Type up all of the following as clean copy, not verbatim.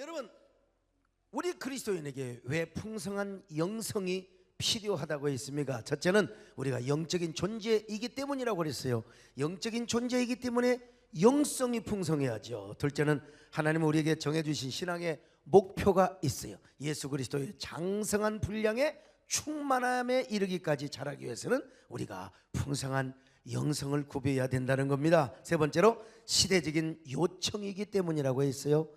여러분, 우리 그리스도인에게 왜 풍성한 영성이 필요하다고 했습니까? 첫째는 우리가 영적인 존재이기 때문이라고 그랬어요. 영적인 존재이기 때문에 영성이 풍성해야죠. 둘째는 하나님은 우리에게 정해주신 신앙의 목표가 있어요. 예수 그리스도의 장성한 분량의 충만함에 이르기까지 자라기 위해서는 우리가 풍성한 영성을 구비해야 된다는 겁니다. 세 번째로 시대적인 요청이기 때문이라고 했어요.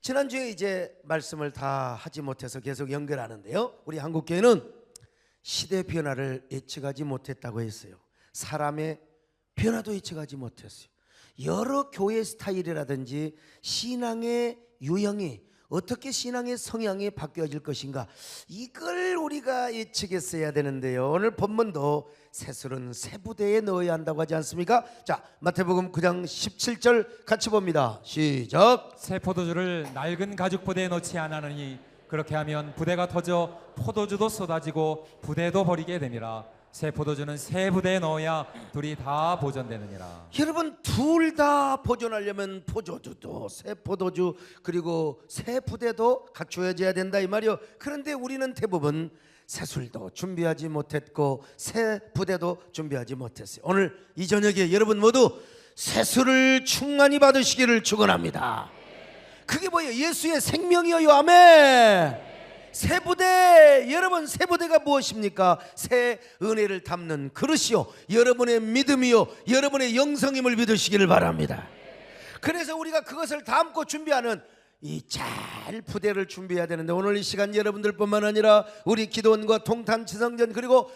지난주에 이제 말씀을 다 하지 못해서 계속 연결하는데요, 우리 한국교회는 시대 변화를 예측하지 못했다고 했어요. 사람의 변화도 예측하지 못했어요. 여러 교회 스타일이라든지 신앙의 유형이 어떻게 신앙의 성향이 바뀌어질 것인가, 이걸 우리가 예측했어야 되는데요, 오늘 본문도 새술은 새 부대에 넣어야 한다고 하지 않습니까? 자, 마태복음 9장 17절 같이 봅니다. 시작. 새 포도주를 낡은 가죽 부대에 넣지 않으니 그렇게 하면 부대가 터져 포도주도 쏟아지고 부대도 버리게 되니라. 새 포도주는 새 부대에 넣어야 둘이 다 보존되느니라. 여러분, 둘 다 보존하려면 포도주도 새 포도주 그리고 새 부대도 갖추어져야 된다 이 말이요. 그런데 우리는 대부분 새술도 준비하지 못했고 새 부대도 준비하지 못했어요. 오늘 이 저녁에 여러분 모두 새술을 충만히 받으시기를 축원합니다. 그게 뭐예요? 예수의 생명이요. 아멘. 새 부대, 여러분, 새 부대가 무엇입니까? 새 은혜를 담는 그릇이요, 여러분의 믿음이요, 여러분의 영성임을 믿으시기를 바랍니다. 그래서 우리가 그것을 담고 준비하는 이 잘 부대를 준비해야 되는데, 오늘 이 시간 여러분들뿐만 아니라 우리 기도원과 동탄 지성전 그리고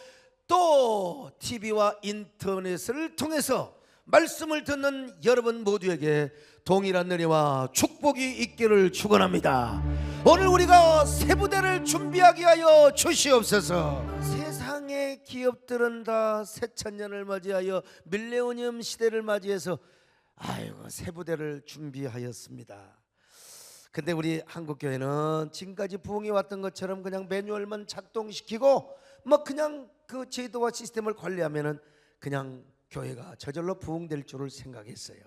또 TV와 인터넷을 통해서 말씀을 듣는 여러분 모두에게 동일한 은혜와 축복이 있기를 축원합니다. 오늘 우리가 새 부대를 준비하게 하여 주시옵소서. 세상의 기업들은 다 새천년을 맞이하여 밀레니엄 시대를 맞이해서 아이고 새 부대를 준비하였습니다. 근데 우리 한국교회는 지금까지 부흥이 왔던 것처럼 그냥 매뉴얼만 작동시키고 뭐 그냥 그 제도와 시스템을 관리하면은 그냥 교회가 저절로 부흥될 줄을 생각했어요.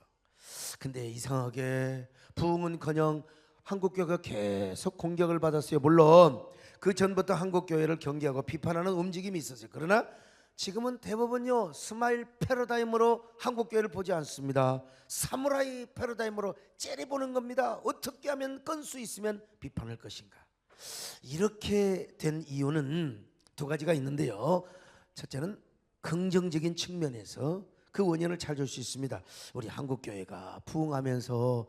근데 이상하게 부흥은커녕 한국교회가 계속 공격을 받았어요. 물론 그 전부터 한국교회를 경계하고 비판하는 움직임이 있었어요. 그러나 지금은 대부분요 스마일 패러다임으로 한국교회를 보지 않습니다. 사무라이 패러다임으로 째려보는 겁니다. 어떻게 하면 건수 있으면 비판할 것인가. 이렇게 된 이유는 두 가지가 있는데요, 첫째는 긍정적인 측면에서 그 원인을 찾을 수 있습니다. 우리 한국교회가 부흥하면서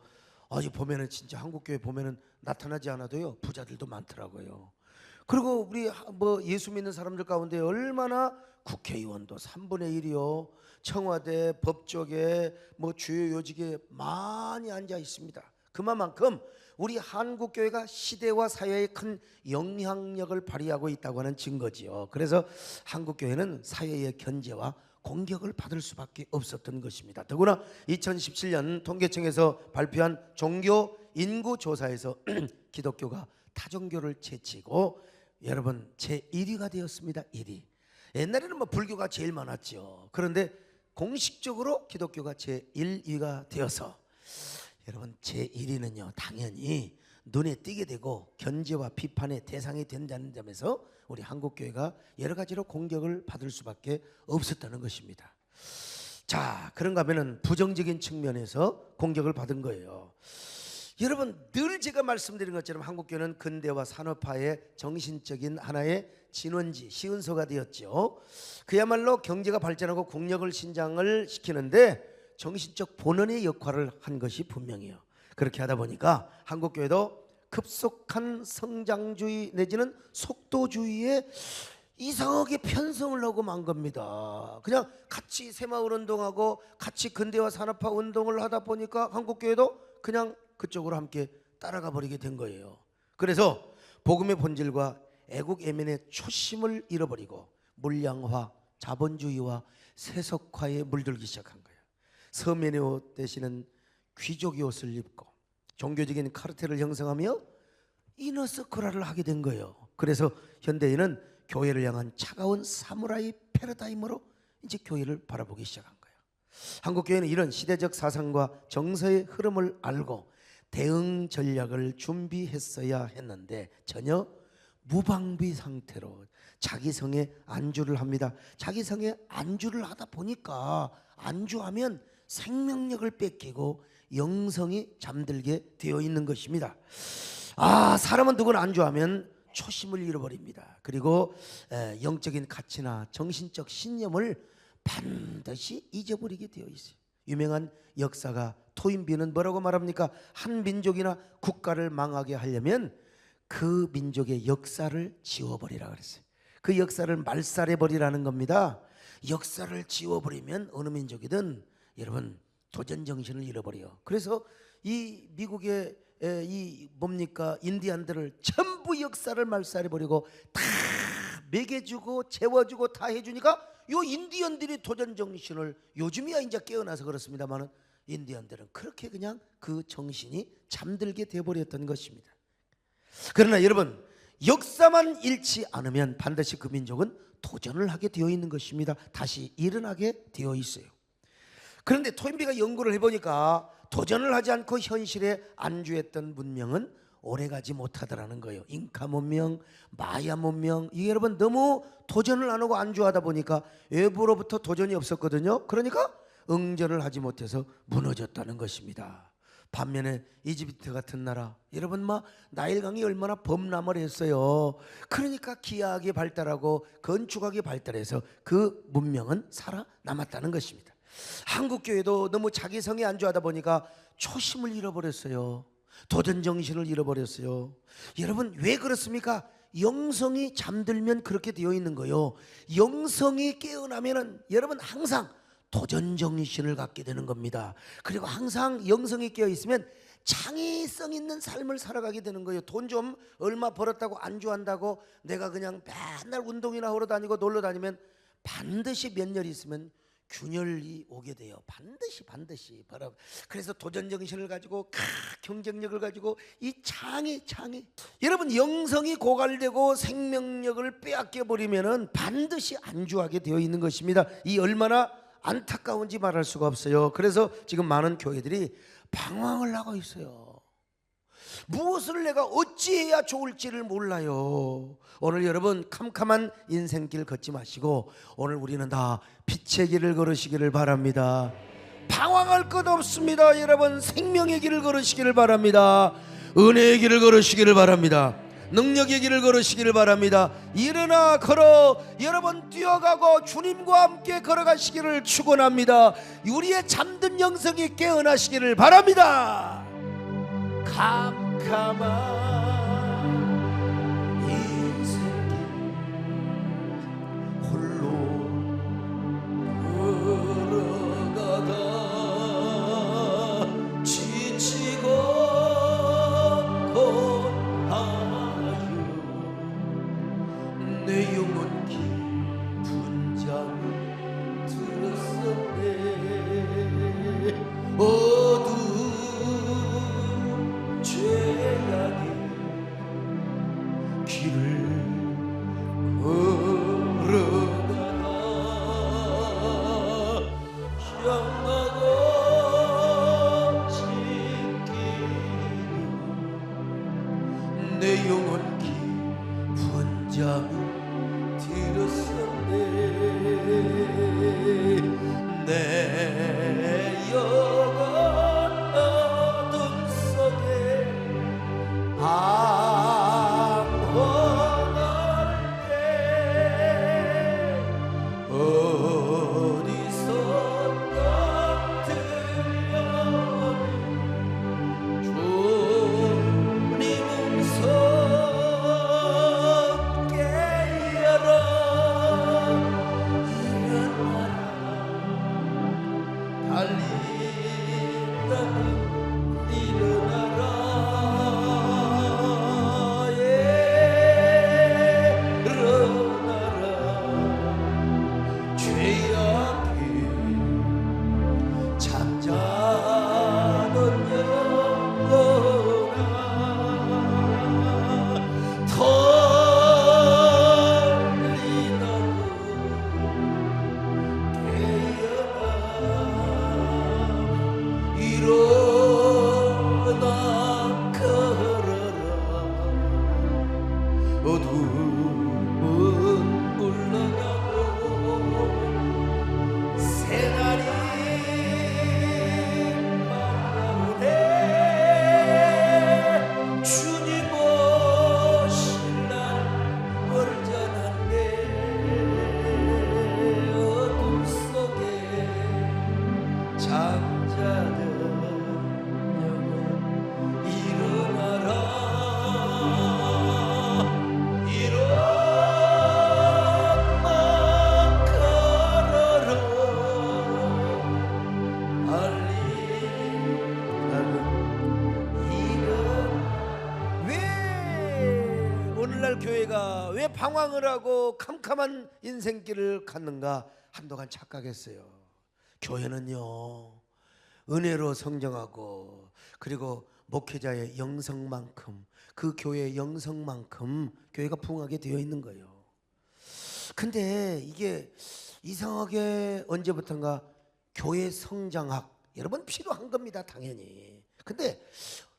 보면은 진짜 한국교회 보면은 나타나지 않아도요 부자들도 많더라고요. 그리고 우리 뭐 예수 믿는 사람들 가운데 얼마나 국회의원도 3분의 1이요 청와대 법조계 뭐 주요 요직에 많이 앉아 있습니다. 그만큼 우리 한국교회가 시대와 사회에 큰 영향력을 발휘하고 있다고 하는 증거지요. 그래서 한국교회는 사회의 견제와 공격을 받을 수밖에 없었던 것입니다. 더구나 2017년 통계청에서 발표한 종교 인구 조사에서 기독교가 타종교를 제치고 여러분 제1위가 되었습니다. 1위. 옛날에는 뭐 불교가 제일 많았죠. 그런데 공식적으로 기독교가 제1위가 되어서 여러분 제1위는요 당연히 눈에 띄게 되고 견제와 비판의 대상이 된다는 점에서 우리 한국교회가 여러 가지로 공격을 받을 수밖에 없었다는 것입니다. 자, 그런가 하면 부정적인 측면에서 공격을 받은 거예요. 여러분 늘 제가 말씀드린 것처럼 한국교회는 근대화 산업화의 정신적인 하나의 진원지, 시은소가 되었죠. 그야말로 경제가 발전하고 국력을 신장을 시키는데 정신적 본원의 역할을 한 것이 분명해요. 그렇게 하다 보니까 한국교회도 급속한 성장주의 내지는 속도주의에 이상하게 편성을 하고 만 겁니다. 그냥 같이 새마을운동하고 같이 근대화 산업화 운동을 하다 보니까 한국교회도 그냥 그쪽으로 함께 따라가 버리게 된 거예요. 그래서 복음의 본질과 애국애민의 초심을 잃어버리고 물량화, 자본주의와 세속화에 물들기 시작한 거예요. 서민의 옷 대신은 귀족의 옷을 입고 종교적인 카르텔을 형성하며 이너서클화를 하게 된 거예요. 그래서 현대인은 교회를 향한 차가운 사무라이 패러다임으로 이제 교회를 바라보기 시작한 거예요. 한국교회는 이런 시대적 사상과 정서의 흐름을 알고 대응 전략을 준비했어야 했는데 전혀 무방비 상태로 자기 성에 안주를 합니다. 자기 성에 안주를 하다 보니까 안주하면 생명력을 뺏기고 영성이 잠들게 되어 있는 것입니다. 사람은 누구나 안주하면 초심을 잃어버립니다. 그리고 영적인 가치나 정신적 신념을 반드시 잊어버리게 되어 있어요. 유명한 역사가 토인비는 뭐라고 말합니까? 한 민족이나 국가를 망하게 하려면 그 민족의 역사를 지워버리라 그랬어요. 그 역사를 말살해버리라는 겁니다. 역사를 지워버리면 어느 민족이든 여러분 도전 정신을 잃어버려요. 그래서 이 미국의 이 뭡니까 인디안들을 전부 역사를 말살해버리고 다 먹여주고 재워주고 다 해주니까 요 인디언들이 도전 정신을 요즘이야 이제 깨어나서 그렇습니다만은 인디언들은 그렇게 그냥 그 정신이 잠들게 되어버렸던 것입니다. 그러나 여러분 역사만 잃지 않으면 반드시 그 민족은 도전을 하게 되어 있는 것입니다. 다시 일어나게 되어 있어요. 그런데 토인비가 연구를 해보니까 도전을 하지 않고 현실에 안주했던 문명은 오래가지 못하더라는 거예요. 잉카 문명, 마야 문명, 이게 여러분 너무 도전을 안 하고 안주하다 보니까 외부로부터 도전이 없었거든요. 그러니까 응전을 하지 못해서 무너졌다는 것입니다. 반면에 이집트 같은 나라, 여러분 나일강이 얼마나 범람을 했어요. 그러니까 기하학이 발달하고 건축학이 발달해서 그 문명은 살아남았다는 것입니다. 한국교회도 너무 자기 성에 안주하다 보니까 초심을 잃어버렸어요. 도전 정신을 잃어버렸어요. 여러분 왜 그렇습니까? 영성이 잠들면 그렇게 되어 있는 거예요. 영성이 깨어나면은 여러분 항상 도전 정신을 갖게 되는 겁니다. 그리고 항상 영성이 깨어 있으면 창의성 있는 삶을 살아가게 되는 거예요. 돈 좀 얼마 벌었다고 안주한다고 내가 그냥 맨날 운동이나 하러 다니고 놀러 다니면 반드시 몇 년 있으면 균열이 오게 돼요. 반드시 바로. 그래서 도전 정신을 가지고 경쟁력을 가지고 이 창의 여러분 영성이 고갈되고 생명력을 빼앗겨 버리면은 반드시 안주하게 되어 있는 것입니다. 이 얼마나 안타까운지 말할 수가 없어요. 그래서 지금 많은 교회들이 방황을 하고 있어요. 무엇을 내가 어찌해야 좋을지를 몰라요. 오늘 여러분 캄캄한 인생길 걷지 마시고 오늘 우리는 다 빛의 길을 걸으시기를 바랍니다. 방황할 것 없습니다. 여러분 생명의 길을 걸으시기를 바랍니다. 은혜의 길을 걸으시기를 바랍니다. 능력의 길을 걸으시기를 바랍니다. 일어나 걸어 여러분 뛰어가고 주님과 함께 걸어가시기를 축원합니다. 우리의 잠든 영성이 깨어나시기를 바랍니다. 캄캄한 인생길 홀로 걸어가다 지치고 고하여 내 영혼 깊은 잠을 들었었네. 어두운 죄악의 길을 걸어가다 향하고 지키며 내 영혼 깊은 잠을 들었었네. 내 영혼 어둠 속에 방황할 때 어디선가 들려오는 주님 음성 깨 오늘날 교회가 왜 방황을 하고 캄캄한 인생길을 갔는가 한동안 착각했어요. 교회는요 은혜로 성장하고 그리고 목회자의 영성만큼 그 교회의 영성만큼 교회가 부흥하게 되어 있는 거예요. 근데 이게 이상하게 언제부턴가 교회 성장학 여러분 필요한 겁니다 당연히. 근데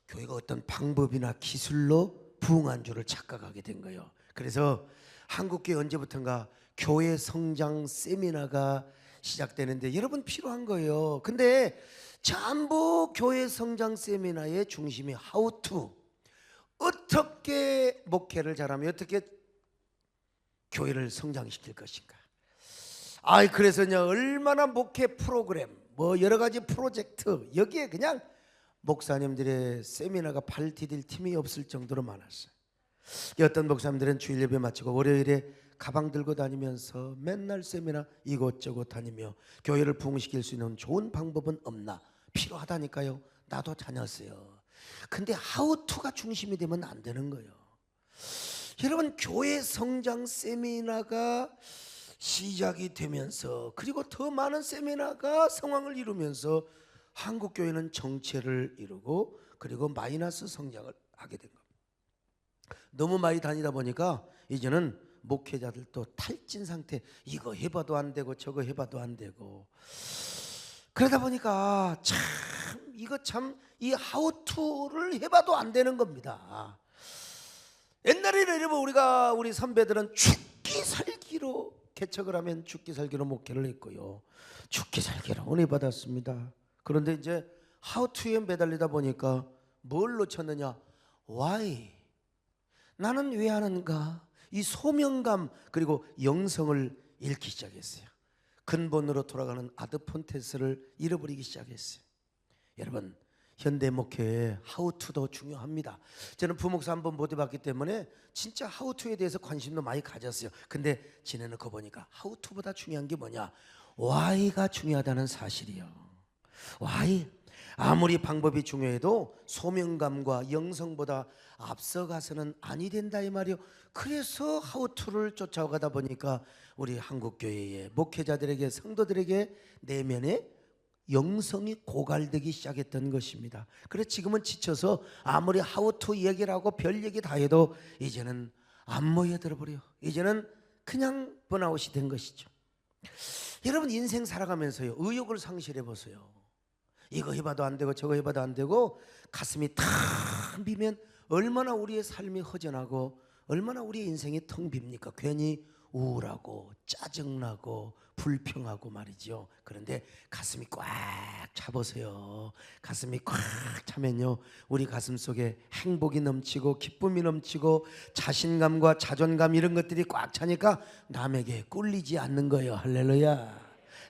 교회가 어떤 방법이나 기술로 부흥한 줄을 착각하게 된 거예요. 그래서 한국교회 언제부턴가 교회 성장 세미나가 시작되는데 여러분 필요한 거예요. 근데 전부 교회 성장 세미나의 중심이 how to 어떻게 목회를 잘하면 어떻게 교회를 성장시킬 것인가. 그래서요 얼마나 목회 프로그램 뭐 여러 가지 프로젝트 여기에 그냥 목사님들의 세미나가 발 디딜 틈이 없을 정도로 많았어요. 어떤 목사님들은 주일 예배 마치고 월요일에 가방 들고 다니면서 맨날 세미나 이곳저곳 다니며 교회를 부흥시킬 수 있는 좋은 방법은 없나 필요하다니까요. 나도 다녔어요. 근데 하우투가 중심이 되면 안 되는 거예요. 여러분 교회 성장 세미나가 시작이 되면서 그리고 더 많은 세미나가 성황을 이루면서 한국교회는 정체를 이루고 그리고 마이너스 성장을 하게 된 겁니다. 너무 많이 다니다 보니까 이제는 목회자들도 탈진 상태. 이거 해봐도 안 되고 저거 해봐도 안 되고 그러다 보니까 이 하우투를 해봐도 안 되는 겁니다. 옛날에는 여러분 우리 선배들은 죽기 살기로 개척을 하면 죽기 살기로 목회를 했고요. 죽기 살기로 은혜 받았습니다. 그런데 이제 하우투에 매달리다 보니까 뭘 놓쳤느냐? Why? 나는 왜 하는가? 이 소명감 그리고 영성을 잃기 시작했어요. 근본으로 돌아가는 아드폰테스를 잃어버리기 시작했어요. 여러분 현대 목회에 하우투도 중요합니다. 저는 부목사 한번 모셔봤기 때문에 진짜 하우투에 대해서 관심도 많이 가졌어요. 근데 지내놓고 보니까 하우투보다 중요한 게 뭐냐? Why가 중요하다는 사실이요. Why? 아무리 방법이 중요해도 소명감과 영성보다 앞서가서는 아니 된다 이 말이요. 그래서 하우투를 쫓아가다 보니까 우리 한국교회의 목회자들에게 성도들에게 내면에 영성이 고갈되기 시작했던 것입니다. 그래서 지금은 지쳐서 아무리 하우투 얘기를 하고 별 얘기 다 해도 이제는 안 모여들어 버려요. 이제는 그냥 번아웃이 된 것이죠. 여러분 인생 살아가면서요 의욕을 상실해 보세요. 이거 해봐도 안 되고 저거 해봐도 안 되고 가슴이 탁 비면 얼마나 우리의 삶이 허전하고 얼마나 우리의 인생이 텅 빕니까? 괜히 우울하고 짜증나고 불평하고 말이죠. 그런데 가슴이 꽉 차보세요. 가슴이 꽉 차면요 우리 가슴 속에 행복이 넘치고 기쁨이 넘치고 자신감과 자존감 이런 것들이 꽉 차니까 남에게 꿀리지 않는 거예요. 할렐루야.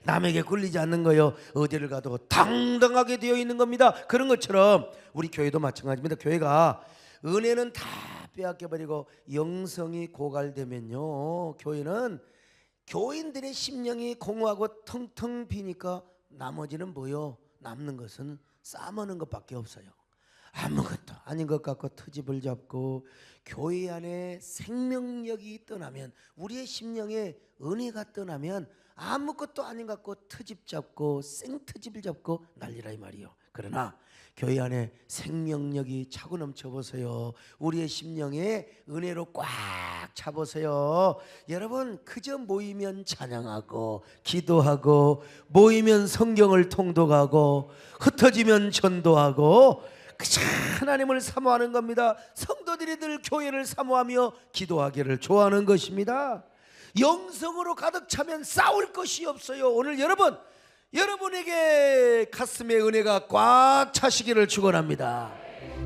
남에게 꿀리지 않는 거예요. 어디를 가도 당당하게 되어 있는 겁니다. 그런 것처럼 우리 교회도 마찬가지입니다. 교회가 은혜는 다 빼앗겨버리고 영성이 고갈되면요 교회는 교인들의 심령이 공허하고 텅텅 비니까 나머지는 뭐요? 남는 것은 싸먹는 것밖에 없어요. 아무것도 아닌 것 같고 트집을 잡고 교회 안에 생명력이 떠나면 우리의 심령에 은혜가 떠나면 아무것도 아닌 것 같고 트집 잡고 생트집을 잡고 난리라 이 말이요. 그러나 교회 안에 생명력이 차고 넘쳐보세요. 우리의 심령에 은혜로 꽉 차보세요. 여러분 그저 모이면 찬양하고 기도하고 모이면 성경을 통독하고 흩어지면 전도하고 그저 하나님을 사모하는 겁니다. 성도들이 늘 교회를 사모하며 기도하기를 좋아하는 것입니다. 영성으로 가득 차면 싸울 것이 없어요. 오늘 여러분에게 가슴에 은혜가 꽉 차시기를 축원합니다.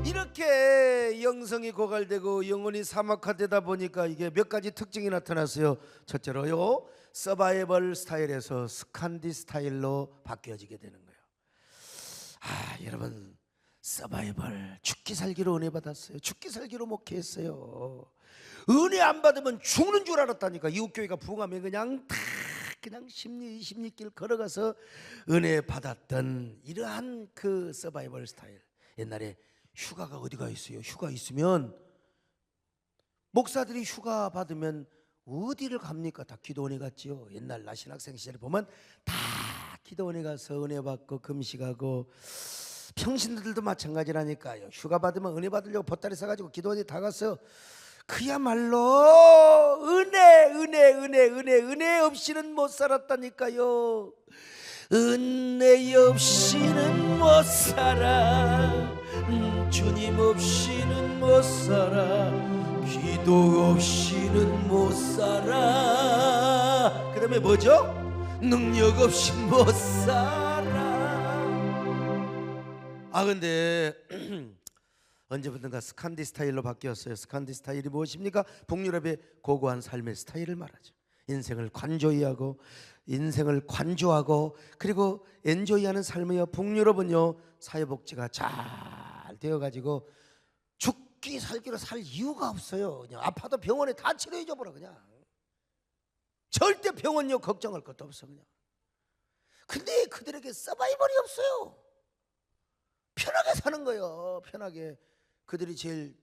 이렇게 영성이 고갈되고 영혼이 사막화되다 보니까 이게 몇 가지 특징이 나타났어요. 첫째로요 서바이벌 스타일에서 스칸디 스타일로 바뀌어지게 되는 거예요. 여러분 서바이벌 죽기 살기로 은혜 받았어요. 죽기 살기로 목회했어요. 은혜 안 받으면 죽는 줄 알았다니까. 이웃교회가 부흥하면 그냥 10리 20리길 걸어가서 은혜 받았던 이러한 그 서바이벌 스타일. 옛날에 휴가가 어디가 있어요? 휴가 있으면 목사들이 휴가 받으면 어디를 갑니까? 다 기도원에 갔지요. 옛날 나신학생 시절에 보면 다 기도원에 가서 은혜 받고 금식하고, 평신도들도 마찬가지라니까요. 휴가 받으면 은혜 받으려고 보따리 싸가지고 기도원에 다 가서 그야말로 은혜 없이는 못 살았다니까요. 은혜 없이는 못 살아, 주님 없이는 못 살아, 기도 없이는 못 살아. 그 다음에 뭐죠? 능력 없이 못 살아. 근데 언제부턴가 스칸디 스타일로 바뀌었어요. 스칸디 스타일이 무엇입니까? 북유럽의 고고한 삶의 스타일을 말하죠. 인생을 관조이하고, 인생을 관조하고, 그리고 엔조이하는 삶이요. 북유럽은요, 사회복지가 잘 되어가지고 죽기 살기로 살 이유가 없어요. 그냥 아파도 병원에 다 치료해줘 보라. 그냥 절대 병원료 걱정할 것도 없어. 그냥. 근데 그들에게 서바이벌이 없어요. 편하게 사는 거예요. 편하게. 그들이 제일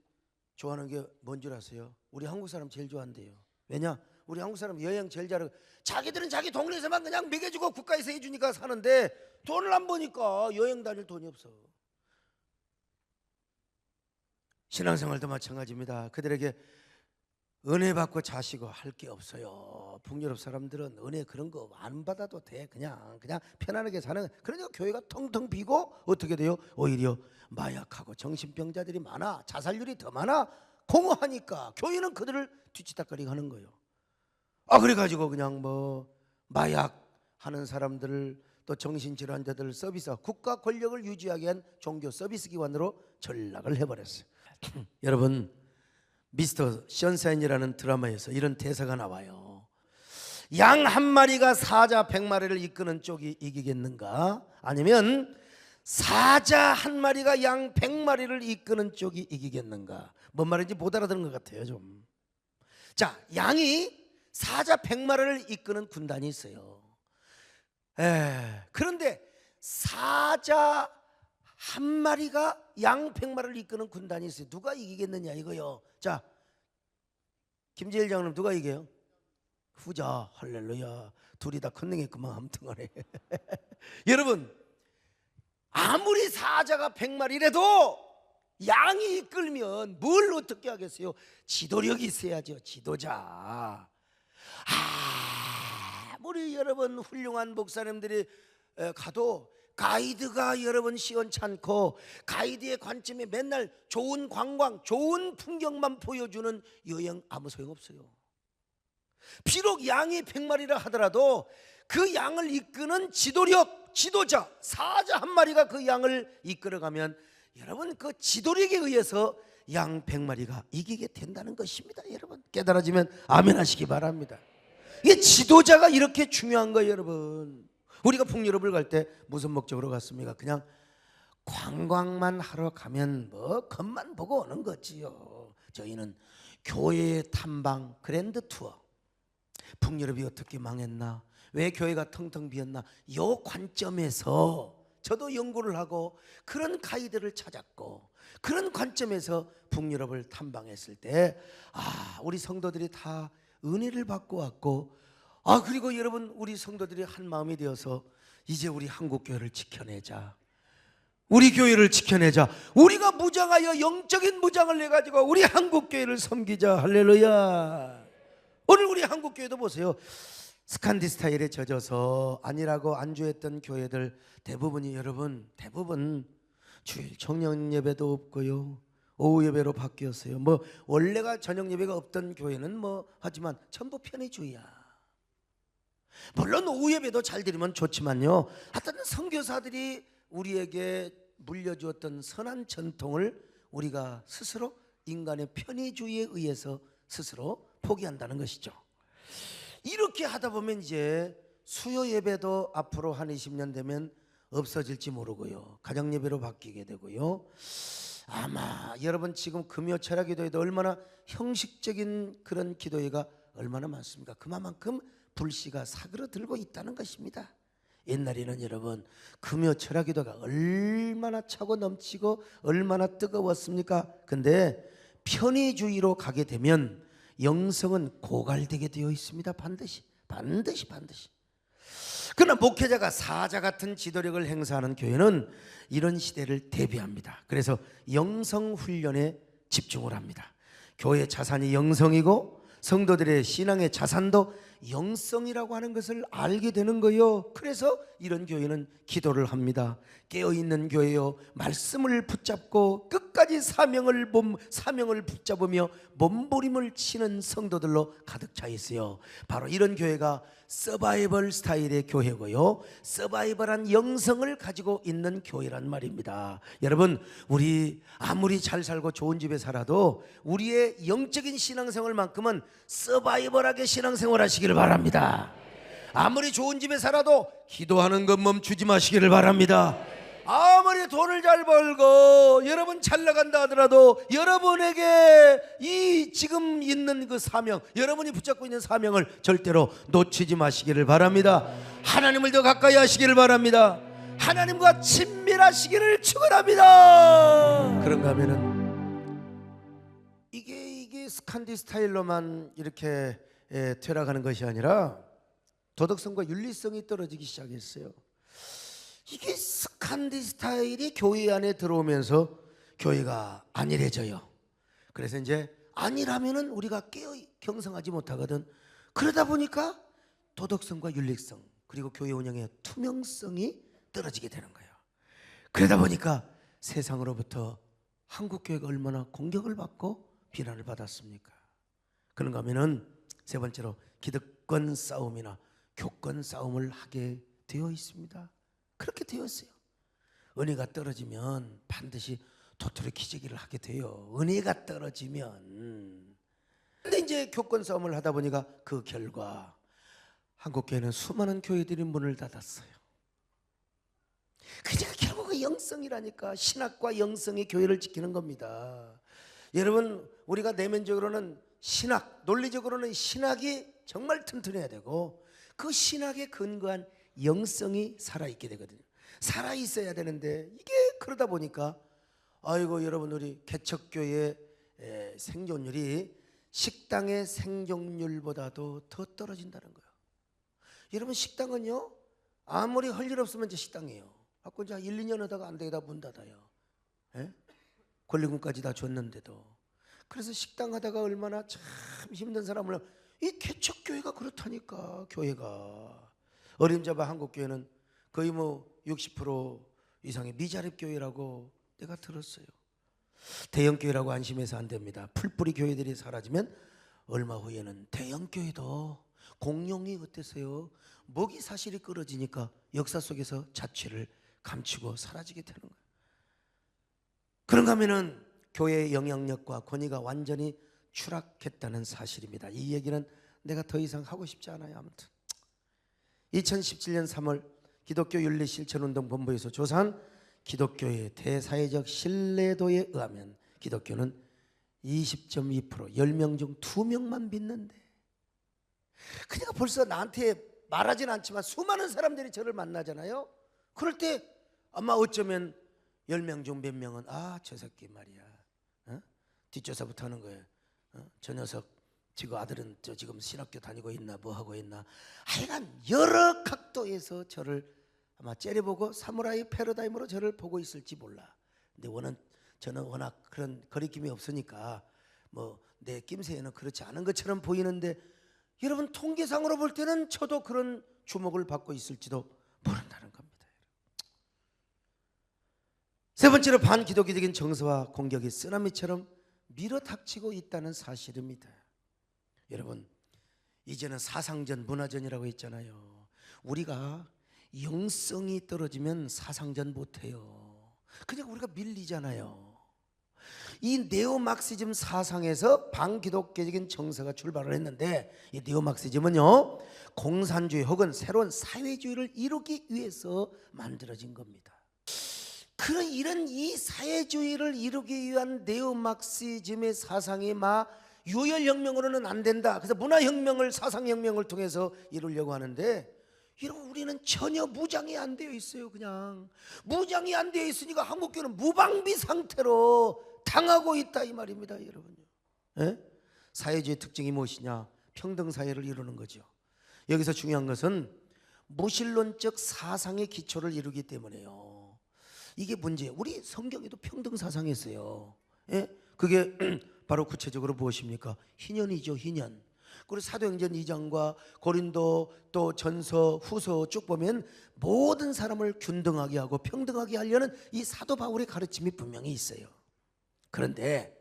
좋아하는 게 뭔 줄 아세요? 우리 한국 사람 제일 좋아한대요. 왜냐? 우리 한국 사람 여행 제일 잘하고, 자기들은 자기 동네에서만 그냥 먹여주고 국가에서 해주니까 사는데 돈을 안 버니까 여행 다닐 돈이 없어. 신앙생활도 마찬가지입니다. 그들에게 은혜 받고 자시고 할 게 없어요. 북유럽 사람들은 은혜 그런 거 안 받아도 돼. 그냥 편안하게 사는. 그러니까 교회가 텅텅 비고 어떻게 돼요? 오히려 마약하고 정신병자들이 많아. 자살률이 더 많아. 공허하니까 교회는 그들을 뒤치다거리고 하는 거예요. 그래가지고 그냥 뭐 마약 하는 사람들을, 또 정신질환자들 서비스, 국가 권력을 유지하기 위한 종교 서비스 기관으로 전락을 해버렸어요. 여러분, 미스터 션샤인이라는 드라마에서 이런 대사가 나와요. 양 한 마리가 사자 100마리를 이끄는 쪽이 이기겠는가? 아니면 사자 한 마리가 양 100마리를 이끄는 쪽이 이기겠는가? 뭔 말인지 못 알아듣는 것 같아요 좀. 자, 양이 사자 100마리를 이끄는 군단이 있어요. 그런데 사자 한 마리가 양 100마리를 이끄는 군단이 있어요. 누가 이기겠느냐 이거요. 자, 김재일 장로님 누가 이겨요? 후자. 할렐루야. 둘이 다 컨닝했구만. 아무튼간에 여러분, 아무리 사자가 100마리라도 양이 이끌면 뭘 어떻게 하겠어요? 지도력이 있어야죠. 지도자. 아무리 여러분 훌륭한 목사님들이 가도 가이드가 여러분 시원찮고, 가이드의 관점에 맨날 좋은 관광, 좋은 풍경만 보여주는 여행 아무 소용없어요. 비록 양이 100마리라 하더라도 그 양을 이끄는 지도력, 지도자, 사자 한 마리가 그 양을 이끌어가면 여러분 그 지도력에 의해서 양 100마리가 이기게 된다는 것입니다. 여러분 깨달아지면 아멘 하시기 바랍니다. 이 지도자가 이렇게 중요한 거예요. 여러분, 우리가 북유럽을 갈 때 무슨 목적으로 갔습니까? 그냥 관광만 하러 가면 뭐 겉만 보고 오는 거지요. 저희는 교회의 탐방 그랜드 투어, 북유럽이 어떻게 망했나, 왜 교회가 텅텅 비었나, 이 관점에서 저도 연구를 하고 그런 가이드를 찾았고, 그런 관점에서 북유럽을 탐방했을 때 우리 성도들이 다 은혜를 받고 왔고, 그리고 여러분 우리 성도들이 한 마음이 되어서 이제 우리 한국교회를 지켜내자, 우리 교회를 지켜내자, 우리가 무장하여 영적인 무장을 내가지고 우리 한국교회를 섬기자. 할렐루야. 오늘 우리 한국교회도 보세요. 스칸디 스타일에 젖어서 아니라고 안주했던 교회들 대부분이, 여러분 대부분 주일 청년 예배도 없고요, 오후 예배로 바뀌었어요. 뭐 원래가 저녁 예배가 없던 교회는 뭐 하지만 전부 편의주의야. 물론 오후 예배도 잘 드리면 좋지만요, 하여튼 선교사들이 우리에게 물려주었던 선한 전통을 우리가 스스로 인간의 편의주의에 의해서 스스로 포기한다는 것이죠. 이렇게 하다 보면 이제 수요 예배도 앞으로 한 20년 되면 없어질지 모르고요, 가정 예배로 바뀌게 되고요. 아마 여러분 지금 금요 철야 기도회도 얼마나 형식적인 그런 기도회가 얼마나 많습니까? 그만큼 불씨가 사그러들고 있다는 것입니다. 옛날에는 여러분 금요 철야 기도가 얼마나 차고 넘치고 얼마나 뜨거웠습니까? 근데 편의주의로 가게 되면 영성은 고갈되게 되어 있습니다. 반드시. 그러나 목회자가 사자 같은 지도력을 행사하는 교회는 이런 시대를 대비합니다. 그래서 영성 훈련에 집중을 합니다. 교회 자산이 영성이고 성도들의 신앙의 자산도 영성이라고 하는 것을 알게 되는 거예요. 그래서 이런 교회는 기도를 합니다. 깨어있는 교회요, 말씀을 붙잡고 끝까지 사명을 붙잡으며 몸부림을 치는 성도들로 가득 차 있어요. 바로 이런 교회가 서바이벌 스타일의 교회고요, 서바이벌한 영성을 가지고 있는 교회란 말입니다. 여러분, 우리 아무리 잘 살고 좋은 집에 살아도 우리의 영적인 신앙생활만큼은 서바이벌하게 신앙생활 하시기를 바랍니다. 아무리 좋은 집에 살아도 기도하는 것 멈추지 마시기를 바랍니다. 아무리 돈을 잘 벌고 여러분 잘 나간다 하더라도 여러분에게 이 지금 있는 그 사명, 여러분이 붙잡고 있는 사명을 절대로 놓치지 마시기를 바랍니다. 하나님을 더 가까이 하시기를 바랍니다. 하나님과 친밀하시기를 축원합니다. 그런가 하면은 이게 스칸디 스타일로만 이렇게 퇴락하는 것이 아니라 도덕성과 윤리성이 떨어지기 시작했어요. 이게 스칸디 스타일이 교회 안에 들어오면서 교회가 안일해져요. 그래서 이제 안일하면은 우리가 깨어 경성하지 못하거든. 그러다 보니까 도덕성과 윤리성 그리고 교회 운영의 투명성이 떨어지게 되는 거예요. 그러다 보니까 세상으로부터 한국 교회가 얼마나 공격을 받고 비난을 받았습니까? 그런가 하면은 세 번째로 기득권 싸움이나 교권 싸움을 하게 되어 있습니다. 그렇게 되었어요. 은혜가 떨어지면 반드시 도토리 키재기를 하게 돼요. 은혜가 떨어지면. 근데 이제 교권 싸움을 하다 보니까 그 결과 한국교회는 수많은 교회들이 문을 닫았어요. 그러니까 결국은 영성이라니까, 신학과 영성이 교회를 지키는 겁니다. 여러분, 우리가 내면적으로는 신학, 논리적으로는 신학이 정말 튼튼해야 되고 그 신학에 근거한 영성이 살아있게 되거든요. 살아있어야 되는데 이게 그러다 보니까 아이고 여러분, 우리 개척교회의 생존율이 식당의 생존율보다도 더 떨어진다는 거예요. 여러분, 식당은요 아무리 할 일 없으면 이제 식당이에요. 갖고 이제 1, 2년 하다가 안 되다 문 닫아요. 권리금까지 다 줬는데도. 그래서 식당 하다가 얼마나 참 힘든 사람을, 이 개척교회가 그렇다니까. 교회가 어림잡아 한국교회는 거의 뭐 60% 이상의 미자립 교회라고 내가 들었어요. 대형교회라고 안심해서 안 됩니다. 풀뿌리 교회들이 사라지면 얼마 후에는 대형교회도 공룡이 어땠어요? 먹이 사실이 끊어지니까 역사 속에서 자취를 감추고 사라지게 되는 거예요. 그런가 하면은 교회의 영향력과 권위가 완전히 추락했다는 사실입니다. 이 얘기는 내가 더 이상 하고 싶지 않아요. 아무튼 2017년 3월 기독교 윤리실천운동본부에서 조사한 기독교의 대사회적 신뢰도에 의하면 기독교는 20.2%, 10명 중 2명만 믿는데, 그러니까 벌써 나한테 말하진 않지만 수많은 사람들이 저를 만나잖아요. 그럴 때 아마 어쩌면 10명 중 몇 명은 저 새끼 말이야, 뒷조사부터 하는 거예요. 저 녀석 지금 아들은 저 지금 신학교 다니고 있나 뭐 하고 있나, 하여간 여러 각도에서 저를 아마 째려보고 사무라이 패러다임으로 저를 보고 있을지 몰라. 근데 저는 워낙 그런 거리낌이 없으니까 뭐 내 낌새에는 그렇지 않은 것처럼 보이는데, 여러분 통계상으로 볼 때는 저도 그런 주목을 받고 있을지도 모른다는 겁니다. 세 번째로 반기독교적인 정서와 공격이 쓰나미처럼 밀어닥치고 있다는 사실입니다. 여러분, 이제는 사상전, 문화전이라고 했잖아요. 우리가 영성이 떨어지면 사상전 못해요. 그냥 우리가 밀리잖아요. 이 네오막시즘 사상에서 반기독교적인 정서가 출발을 했는데, 이 네오막시즘은요 공산주의 혹은 새로운 사회주의를 이루기 위해서 만들어진 겁니다. 그런 이런 이 사회주의를 이루기 위한 네오막시즘의 사상이 유혈혁명으로는 안 된다. 그래서 문화혁명을, 사상혁명을 통해서 이루려고 하는데, 여러분 우리는 전혀 무장이 안 되어 있어요. 그냥 무장이 안 되어 있으니까 한국교회는 무방비 상태로 다 당하고 있다 이 말입니다, 여러분요. 예? 사회주의 특징이 무엇이냐? 평등 사회를 이루는 거죠. 여기서 중요한 것은 무신론적 사상의 기초를 이루기 때문에요. 이게 문제예요. 우리 성경에도 평등 사상이 있어요. 예? 그게 바로 구체적으로 무엇입니까? 희년이죠, 희년. 그리고 사도행전 2장과 고린도 또 전서 후서 쭉 보면 모든 사람을 균등하게 하고 평등하게 하려는 이 사도 바울의 가르침이 분명히 있어요. 그런데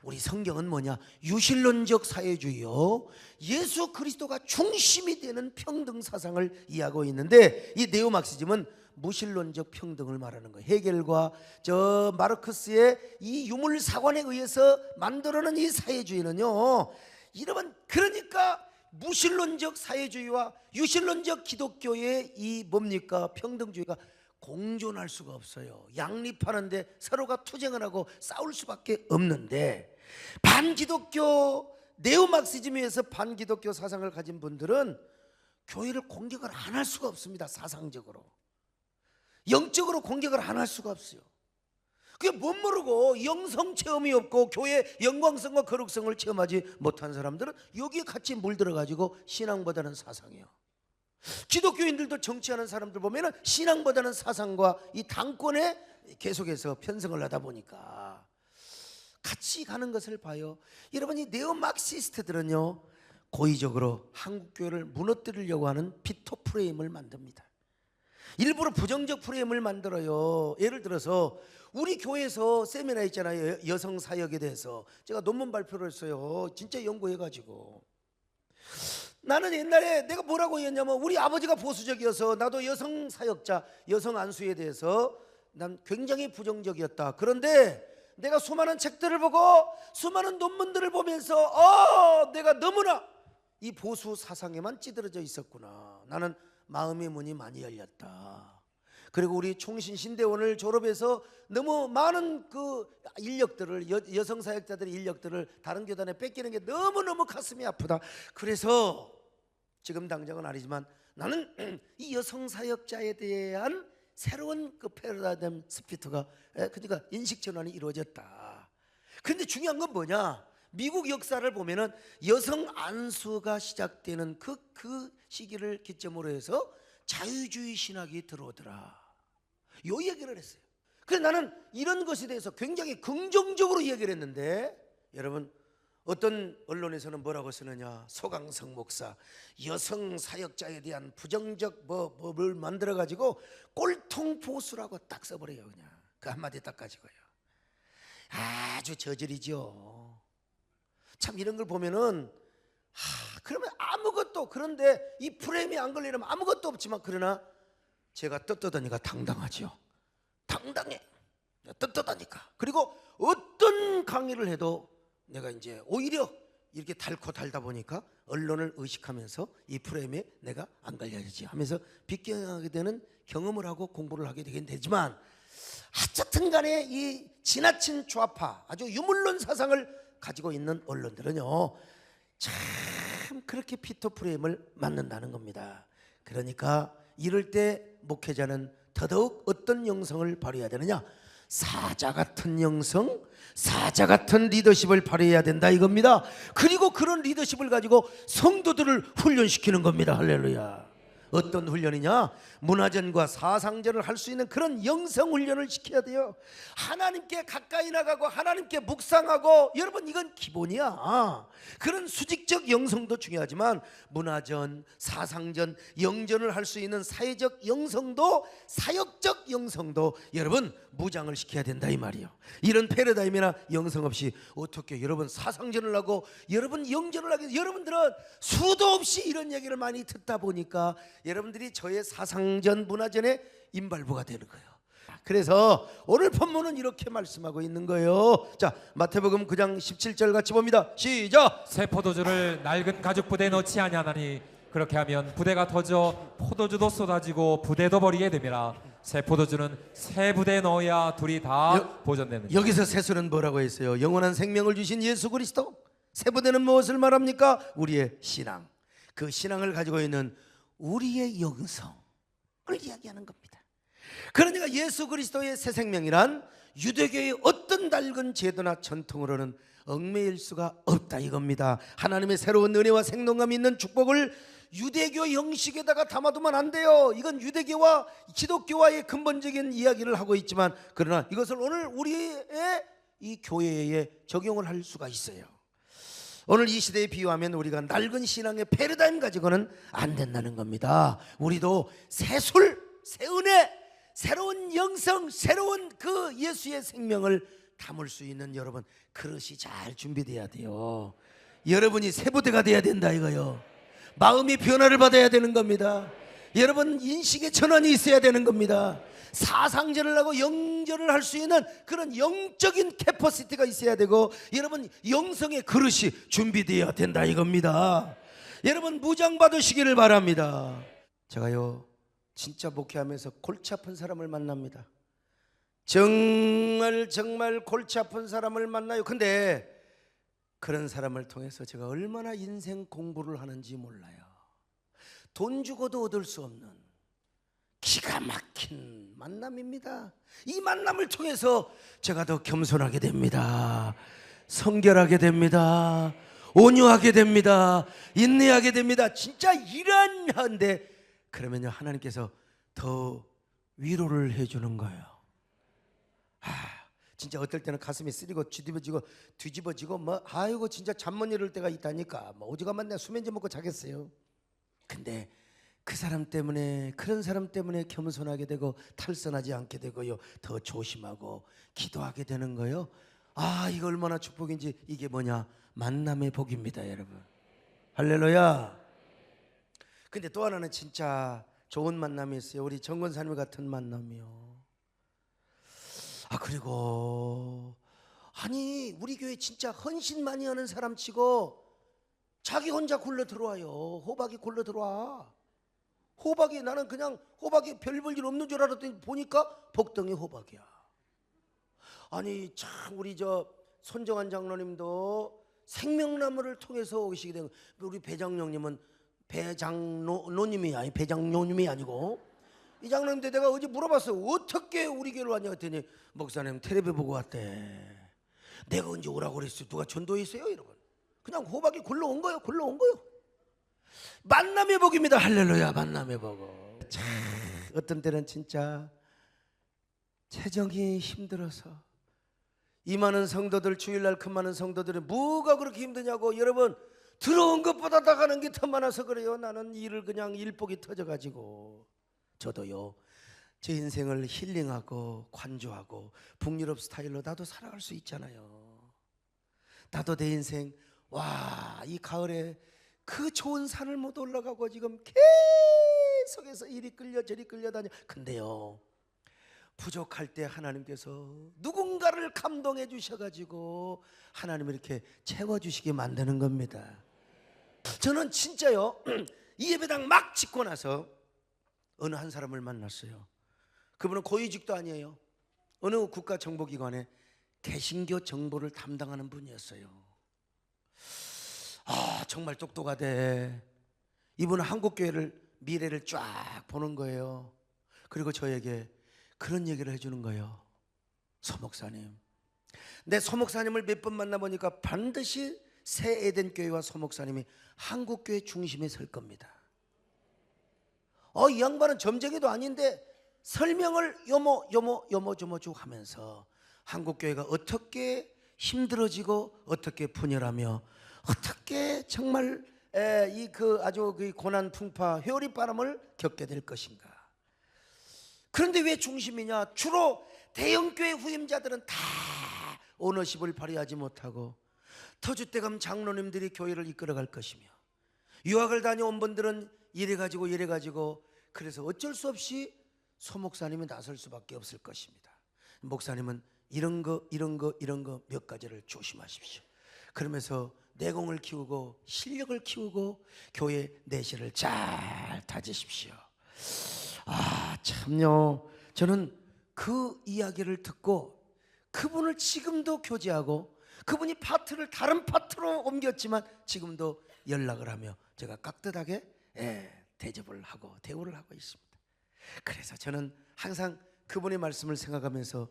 우리 성경은 뭐냐? 유신론적 사회주의요, 예수 그리스도가 중심이 되는 평등 사상을 이해하고 있는데, 이 네오막시즘은 무신론적 평등을 말하는 거예요. 헤겔과 저 마르크스의 이 유물사관에 의해서 만들어낸 이 사회주의는요, 여러분, 그러니까 무신론적 사회주의와 유신론적 기독교의 이 뭡니까? 평등주의가 공존할 수가 없어요. 양립하는데 서로가 투쟁을 하고 싸울 수밖에 없는데, 반기독교 네오막시즘에서 반기독교 사상을 가진 분들은 교회를 공격을 안 할 수가 없습니다. 사상적으로, 영적으로 공격을 안 할 수가 없어요. 그게 못 모르고 영성 체험이 없고 교회 영광성과 거룩성을 체험하지 못한 사람들은 여기에 같이 물들어가지고 신앙보다는 사상이에요. 기독교인들도 정치하는 사람들 보면은 신앙보다는 사상과 이 당권에 계속해서 편성을 하다 보니까 같이 가는 것을 봐요. 여러분, 이 네오막시스트들은요, 고의적으로 한국교회를 무너뜨리려고 하는 피토 프레임을 만듭니다. 일부러 부정적 프레임을 만들어요. 예를 들어서 우리 교회에서 세미나 있잖아요, 여성 사역에 대해서. 제가 논문 발표를 했어요. 진짜 연구해가지고. 나는 옛날에 내가 뭐라고 했냐면, 우리 아버지가 보수적이어서 나도 여성 사역자, 여성 안수에 대해서 난 굉장히 부정적이었다. 그런데 내가 수많은 책들을 보고 수많은 논문들을 보면서 내가 너무나 이 보수 사상에만 찌들어져 있었구나. 나는 마음의 문이 많이 열렸다. 그리고 우리 총신신대원을 졸업해서 너무 많은 그 인력들을, 여성 사역자들의 인력들을 다른 교단에 뺏기는 게 너무너무 가슴이 아프다. 그래서 지금 당장은 아니지만 나는 이 여성 사역자에 대한 새로운 그 패러다임 스피트가, 그러니까 인식 전환이 이루어졌다. 그런데 중요한 건 뭐냐? 미국 역사를 보면은 여성 안수가 시작되는 그 시기를 기점으로 해서 자유주의 신학이 들어오더라. 요 얘기를 했어요. 그래서 나는 이런 것에 대해서 굉장히 긍정적으로 얘기를 했는데, 여러분, 어떤 언론에서는 뭐라고 쓰느냐? 소강성 목사 여성 사역자에 대한 부정적 뭐를 만들어 가지고 꼴통 보수라고 딱 써버려요. 그냥 그 한마디 딱 가지고요. 아주 저질이죠. 참 이런 걸 보면은 그러면 아무것도, 그런데 이 프레임이 안 걸리려면 아무것도 없지만, 그러나 제가 떳떳하니까 당당하죠. 당당해. 떳떳하니까. 그리고 어떤 강의를 해도 내가 이제 오히려 이렇게 달고 달다 보니까 언론을 의식하면서 이 프레임에 내가 안 걸려야지 하면서 비껴나가게 되는 경험을 하고 공부를 하게 되긴 되지만, 어쨌든 간에 이 지나친 좌파, 아주 유물론 사상을 가지고 있는 언론들은요, 참 그렇게 피터 프레임을 맞는다는 겁니다. 그러니까 이럴 때 목회자는 더더욱 어떤 영성을 발휘해야 되느냐? 사자 같은 영성, 사자 같은 리더십을 발휘해야 된다 이겁니다. 그리고 그런 리더십을 가지고 성도들을 훈련시키는 겁니다. 할렐루야. 어떤 훈련이냐? 문화전과 사상전을 할 수 있는 그런 영성 훈련을 시켜야 돼요. 하나님께 가까이 나가고 하나님께 묵상하고, 여러분 이건 기본이야. 그런 수직적 영성도 중요하지만 문화전, 사상전, 영전을 할 수 있는 사회적 영성도, 사역적 영성도 여러분 무장을 시켜야 된다 이 말이에요. 이런 패러다임이나 영성 없이 어떻게 여러분 사상전을 하고 여러분 영전을 하게, 여러분들은 수도 없이 이런 얘기를 많이 듣다 보니까 여러분들이 저의 사상전, 문화전의 임발부가 되는 거예요. 그래서 오늘 본문은 이렇게 말씀하고 있는 거예요. 자, 마태복음 9장 17절 같이 봅니다. 시작. 새 포도주를 낡은 가죽 부대에 넣지 아니하나니 그렇게 하면 부대가 터져 포도주도 쏟아지고 부대도 버리게 됨이라. 새 포도주는 새 부대에 넣어야 둘이 다 보존되느니라. 여기서 새수는 뭐라고 했어요? 영원한 생명을 주신 예수 그리스도. 새 부대는 무엇을 말합니까? 우리의 신앙. 그 신앙을 가지고 있는 우리의 영성을 이야기하는 겁니다. 그러니까 예수 그리스도의 새 생명이란 유대교의 어떤 어떤 낡은 제도나 전통으로는 얽매일 수가 없다 이겁니다. 하나님의 새로운 은혜와 생동감 있는 축복을 유대교 형식에다가 담아두면 안 돼요. 이건 유대교와 기독교와의 근본적인 이야기를 하고 있지만, 그러나 이것을 오늘 우리의 이 교회에 적용을 할 수가 있어요. 오늘 이 시대에 비유하면 우리가 낡은 신앙의 패러다임 가지고는 안 된다는 겁니다. 우리도 새 술, 새 은혜, 새로운 영성, 새로운 그 예수의 생명을 담을 수 있는 여러분 그릇이 잘 준비돼야 돼요. 여러분이 새 부대가 돼야 된다 이거요. 마음이 변화를 받아야 되는 겁니다. 여러분 인식의 전환이 있어야 되는 겁니다. 사상전을 하고 영전을 할 수 있는 그런 영적인 캐퍼시티가 있어야 되고, 여러분 영성의 그릇이 준비되어야 된다 이겁니다. 여러분 무장 받으시기를 바랍니다. 제가요 진짜 목회하면서 골치 아픈 사람을 만납니다. 정말 골치 아픈 사람을 만나요. 근데 그런 사람을 통해서 제가 얼마나 인생 공부를 하는지 몰라요. 돈 주고도 얻을 수 없는 기가 막힌 만남입니다. 이 만남을 통해서 제가 더 겸손하게 됩니다. 성결하게 됩니다. 온유하게 됩니다. 인내하게 됩니다. 진짜 이러한데, 그러면요 하나님께서 더 위로를 해주는 거예요. 진짜 어떨 때는 가슴이 쓰리고 뒤집어지고 아이고 진짜 잠 못 이룰 때가 있다니까. 오죽하면 내가 수면제 먹고 자겠어요. 근데 그 사람 때문에, 그런 사람 때문에 겸손하게 되고 탈선하지 않게 되고요, 더 조심하고 기도하게 되는 거요. 이거 얼마나 축복인지. 이게 뭐냐? 만남의 복입니다 여러분. 할렐루야. 근데 또 하나는 진짜 좋은 만남이 있어요. 우리 정권사님 같은 만남이요. 그리고 우리 교회 진짜 헌신 많이 하는 사람 치고 자기 혼자 굴러 들어와요. 호박이 굴러 들어와. 호박이, 나는 그냥 호박이 별 볼 일 없는 줄 알았더니 보니까 복덩이 호박이야. 참 우리 손정한 장로님도 생명나무를 통해서 오시게 된, 우리 배장로님은 배장로님이 아니고 이 장로님한테 내가 어제 물어봤어요. 어떻게 우리 교회로 왔냐 했더니 목사님 텔레비 보고 왔대. 내가 언제 오라고 그랬어요? 누가 전도했어요? 여러분 그냥 호박이 굴러온 거예요. 만남의 복입니다. 할렐루야. 만남의 복. 참 어떤 때는 진짜 재정이 힘들어서 이 많은 성도들, 주일날 그 많은 성도들이 뭐가 그렇게 힘드냐고. 여러분 들어온 것보다 나가는 게 더 많아서 그래요. 나는 일을 그냥 일복이 터져가지고. 저도요 제 인생을 힐링하고 관조하고 북유럽 스타일로 나도 살아갈 수 있잖아요. 나도 내 인생 이 가을에 그 좋은 산을 못 올라가고 지금 계속해서 이리 끌려 저리 끌려다녀. 근데요 부족할 때 하나님께서 누군가를 감동해 주셔가지고 하나님 이렇게 채워주시게 만드는 겁니다. 저는 진짜요 이 예배당 막 짓고 나서 어느 한 사람을 만났어요. 그분은 고위직도 아니에요. 어느 국가정보기관에 개신교 정보를 담당하는 분이었어요. 정말 똑똑하대. 이분은 한국교회를, 미래를 쫙 보는 거예요. 그리고 저에게 그런 얘기를 해주는 거예요. 소목사님, 내 소목사님을 몇 번 만나보니까 반드시 새 에덴교회와 소목사님이 한국교회 중심에 설 겁니다. 이 양반은 점쟁이도 아닌데 설명을 요모조모쭉 하면서 한국교회가 어떻게 힘들어지고 어떻게 분열하며 어떻게 정말 아주 그 고난 풍파 회오리 바람을 겪게 될 것인가. 그런데 왜 중심이냐? 주로 대형교회 후임자들은 다 오너십을 발휘하지 못하고 터줏대감 장로님들이 교회를 이끌어갈 것이며, 유학을 다녀온 분들은 이래가지고 그래서 어쩔 수 없이 소목사님이 나설 수밖에 없을 것입니다. 목사님은 이런 거 몇 가지를 조심하십시오. 그러면서 내공을 키우고 실력을 키우고 교회 내실을 잘 다지십시오. 참요, 저는 그 이야기를 듣고 그분을 지금도 교제하고, 그분이 파트를 다른 파트로 옮겼지만 지금도 연락을 하며 제가 깍듯하게 대접을 하고 대우를 하고 있습니다. 그래서 저는 항상 그분의 말씀을 생각하면서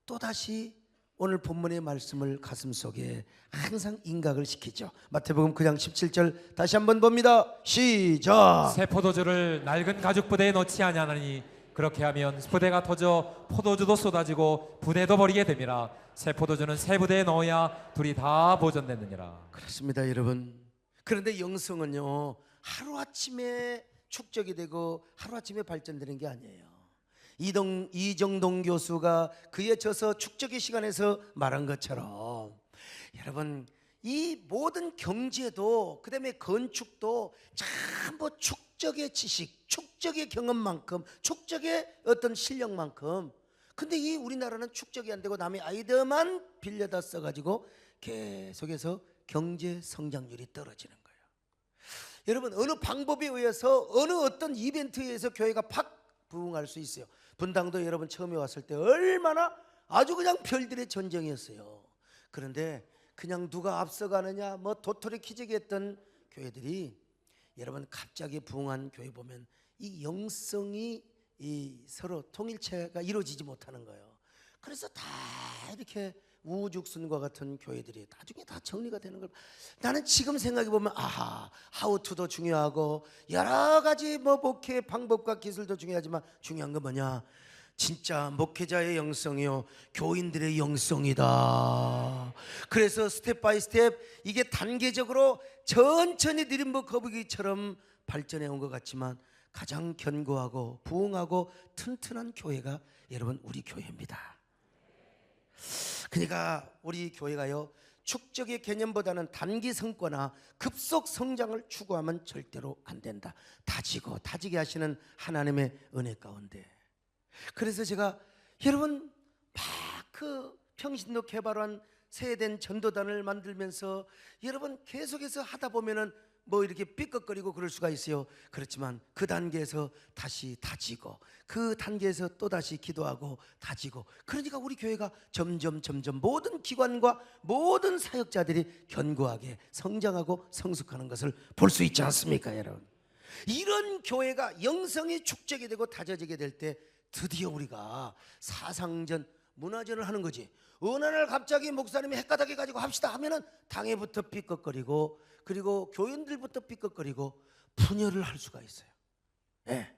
또다시 오늘 본문의 말씀을 가슴속에 항상 인각을 시키죠. 마태복음 9장 17절 다시 한번 봅니다. 시작. 새 포도주를 낡은 가죽 부대에 넣지 아니하나니 그렇게 하면 부대가 터져 포도주도 쏟아지고 부대도 버리게 됨이라. 새 포도주는 새 부대에 넣어야 둘이 다 보존되느니라. 그렇습니다, 여러분. 그런데 영성은요, 하루아침에 축적이 되고 하루아침에 발전되는 게 아니에요. 이정동 교수가 그에 져서 축적의 시간에서 말한 것처럼, 여러분, 이 모든 경제도 그다음에 건축도 전부 축적의 지식, 축적의 경험만큼, 축적의 어떤 실력만큼. 근데 이 우리나라는 축적이 안 되고 남의 아이디어만 빌려다 써가지고 계속해서 경제 성장률이 떨어지는 거예요. 여러분, 어느 방법에 의해서 어느 어떤 이벤트에 의해서 교회가 팍 부흥할 수 있어요. 분당도 여러분 처음에 왔을 때 얼마나 아주 그냥 별들의 전쟁이었어요. 그런데 그냥 누가 앞서가느냐 뭐 도토리 키재기 했던 교회들이 여러분 갑자기 부흥한 교회 보면 이 영성이 이 서로 통일체가 이루어지지 못하는 거예요. 그래서 다 이렇게 우죽순과 같은 교회들이 나중에 다 정리가 되는 걸 나는 지금 생각해 보면 아하, 하우투도 중요하고 여러 가지 뭐 목회 방법과 기술도 중요하지만 중요한 건 뭐냐? 진짜 목회자의 영성이요, 교인들의 영성이다. 그래서 스텝 바이 스텝 이게 단계적으로 천천히 느림목 거북이처럼 발전해 온 것 같지만 가장 견고하고 부흥하고 튼튼한 교회가 여러분 우리 교회입니다. 그러니까 우리 교회가요, 축적의 개념보다는 단기 성과나 급속 성장을 추구하면 절대로 안 된다. 다지고 다지게 하시는 하나님의 은혜 가운데, 그래서 제가 여러분 막 그 평신도 개발한 세된 전도단을 만들면서 여러분 계속해서 하다 보면은 뭐 이렇게 삐걱거리고 그럴 수가 있어요. 그렇지만 그 단계에서 다시 다지고 그 단계에서 또 다시 기도하고 다지고, 그러니까 우리 교회가 점점 모든 기관과 모든 사역자들이 견고하게 성장하고 성숙하는 것을 볼 수 있지 않습니까, 여러분? 이런 교회가 영성이 축적이 되고 다져지게 될 때 드디어 우리가 사상전 문화전을 하는 거지. 어느 날 갑자기 목사님이 헷가닥해 가지고 합시다 하면은 당회부터 삐걱거리고 그리고 교인들부터 삐걱거리고 분열을 할 수가 있어요. 네.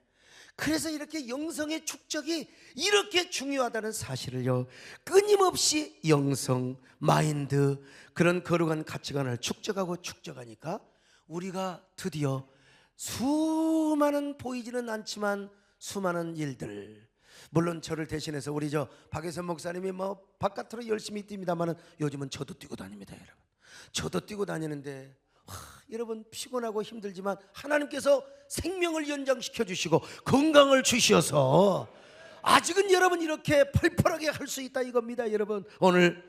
그래서 이렇게 영성의 축적이 이렇게 중요하다는 사실을요, 끊임없이 영성, 마인드, 그런 거룩한 가치관을 축적하니까 우리가 드디어 수많은 보이지는 않지만 수많은 일들, 물론 저를 대신해서 우리 박혜선 목사님이 뭐 바깥으로 열심히 뜁니다만은 요즘은 저도 뛰고 다닙니다, 여러분. 저도 뛰고 다니는데 여러분 피곤하고 힘들지만 하나님께서 생명을 연장시켜 주시고 건강을 주셔서 아직은 여러분 이렇게 펄펄하게 할 수 있다 이겁니다. 여러분, 오늘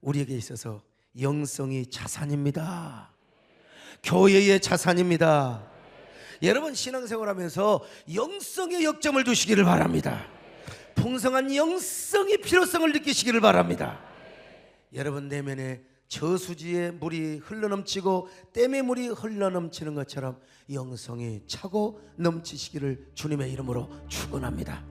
우리에게 있어서 영성이 자산입니다. 교회의 자산입니다. 여러분 신앙생활하면서 영성의 역점을 두시기를 바랍니다. 풍성한 영성의 필요성을 느끼시기를 바랍니다. 여러분 내면에 저수지에 물이 흘러넘치고 댐에 물이 흘러넘치는 것처럼 영성이 차고 넘치시기를 주님의 이름으로 축원합니다.